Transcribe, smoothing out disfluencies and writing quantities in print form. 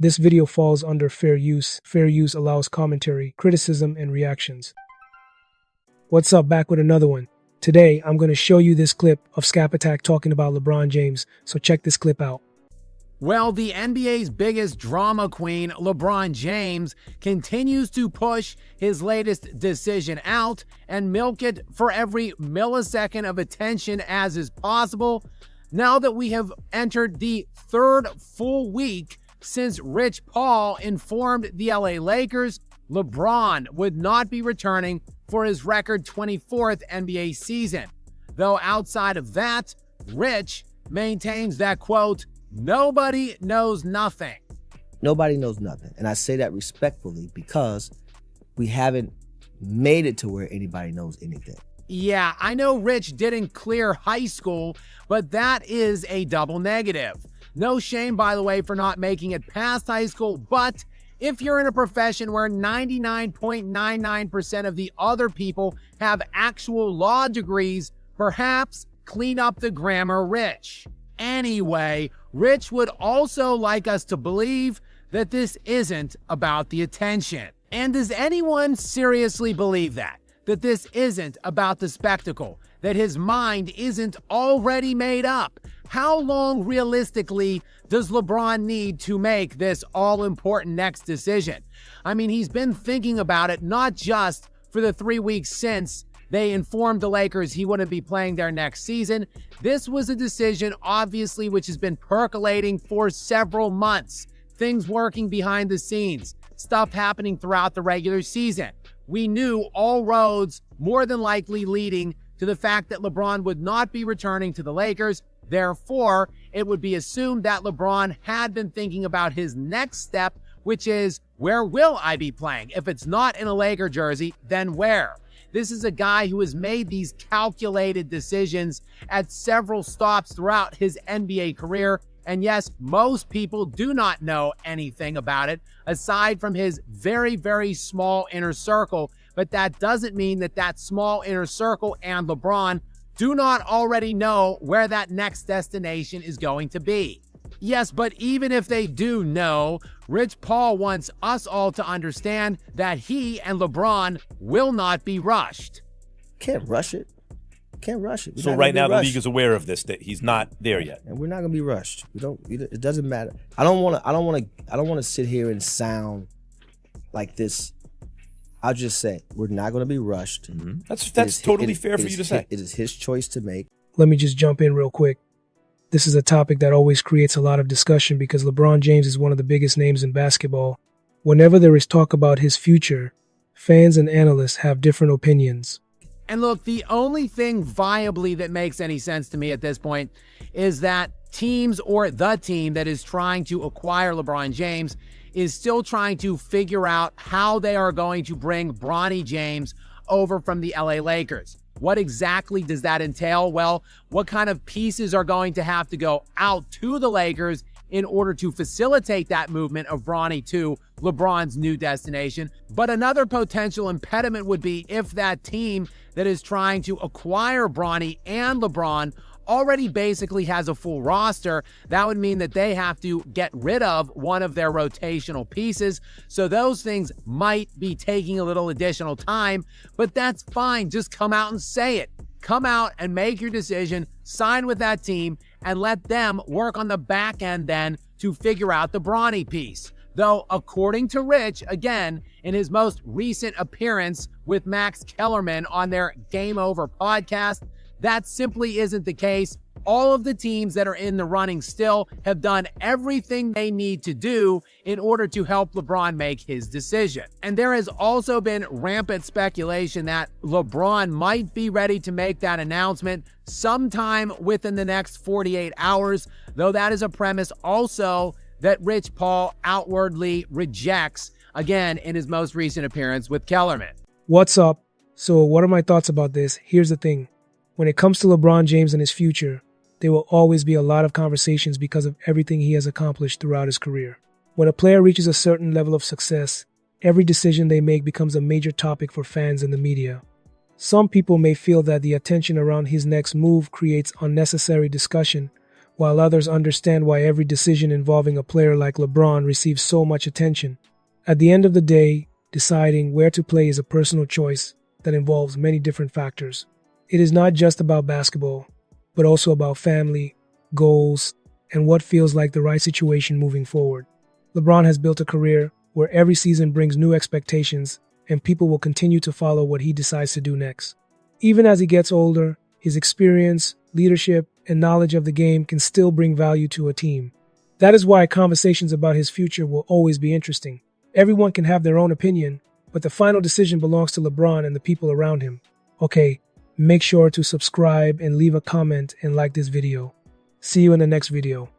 This video falls under fair use. Fair use allows commentary, criticism, and reactions. What's up, back with another one. Today, I'm going to show you this clip of Skap Attack talking about LeBron James, so check this clip out. Well, the NBA's biggest drama queen, LeBron James, continues to push his latest decision out and milk it for every millisecond of attention as is possible. Now that we have entered the third full week since Rich Paul informed the LA Lakers LeBron would not be returning for his record 24th NBA season. Though outside of that, Rich maintains that, quote, nobody knows nothing. Nobody knows nothing. And I say that respectfully because we haven't made it to where anybody knows anything. Yeah, I know Rich didn't clear high school, but that is a double negative. No shame, by the way, for not making it past high school, but if you're in a profession where 99.99% of the other people have actual law degrees, perhaps clean up the grammar, Rich. Anyway, Rich would also like us to believe that this isn't about the attention. And does anyone seriously believe that? That this isn't about the spectacle? That his mind isn't already made up? How long realistically does LeBron need to make this all-important next decision? I mean, he's been thinking about it not just for the 3 weeks since they informed the Lakers he wouldn't be playing there next season. This was a decision, obviously, which has been percolating for several months. Things working behind the scenes, stuff happening throughout the regular season. We knew all roads more than likely leading to the fact that LeBron would not be returning to the Lakers. Therefore, it would be assumed that LeBron had been thinking about his next step, which is, where will I be playing? If it's not in a Laker jersey, then where? This is a guy who has made these calculated decisions at several stops throughout his NBA career. And yes, most people do not know anything about it, aside from his very, very small inner circle. But that doesn't mean that that small inner circle and LeBron do not already know where that next destination is going to be. Yes, but even if they do know, Rich Paul wants us all to understand that he and LeBron will not be rushed. Can't rush it. Can't rush it. So right now the league is aware of this, that he's not there yet. And we're not gonna be rushed. We don't. It doesn't matter. I don't want to sit here and sound like this. I'll just say we're not gonna be rushed. Mm-hmm. That's totally fair for you to say. It is his choice to make. Let me just jump in real quick. This is a topic that always creates a lot of discussion because LeBron James is one of the biggest names in basketball. Whenever there is talk about his future, fans and analysts have different opinions. And look, the only thing viably that makes any sense to me at this point is that teams, or the team that is trying to acquire LeBron James, is still trying to figure out how they are going to bring Bronny James over from the LA Lakers. What exactly does that entail? Well, what kind of pieces are going to have to go out to the Lakers in order to facilitate that movement of Bronny to LeBron's new destination? But another potential impediment would be if that team that is trying to acquire Bronny and LeBron already basically has a full roster. That would mean that they have to get rid of one of their rotational pieces. So those things might be taking a little additional time, but that's fine. Just come out and say it. Come out and make your decision, sign with that team, and let them work on the back end then to figure out the Bronny piece. Though, according to Rich, again, in his most recent appearance with Max Kellerman on their Game Over podcast, that simply isn't the case. All of the teams that are in the running still have done everything they need to do in order to help LeBron make his decision. And there has also been rampant speculation that LeBron might be ready to make that announcement sometime within the next 48 hours, though that is a premise also that Rich Paul outwardly rejects, again, in his most recent appearance with Kellerman. What's up? So what are my thoughts about this? Here's the thing. When it comes to LeBron James and his future, there will always be a lot of conversations because of everything he has accomplished throughout his career. When a player reaches a certain level of success, every decision they make becomes a major topic for fans and the media. Some people may feel that the attention around his next move creates unnecessary discussion, while others understand why every decision involving a player like LeBron receives so much attention. At the end of the day, deciding where to play is a personal choice that involves many different factors. It is not just about basketball, but also about family, goals, and what feels like the right situation moving forward. LeBron has built a career where every season brings new expectations, and people will continue to follow what he decides to do next. Even as he gets older, his experience, leadership, and knowledge of the game can still bring value to a team. That is why conversations about his future will always be interesting. Everyone can have their own opinion, but the final decision belongs to LeBron and the people around him. Okay, make sure to subscribe and leave a comment and like this video. See you in the next video.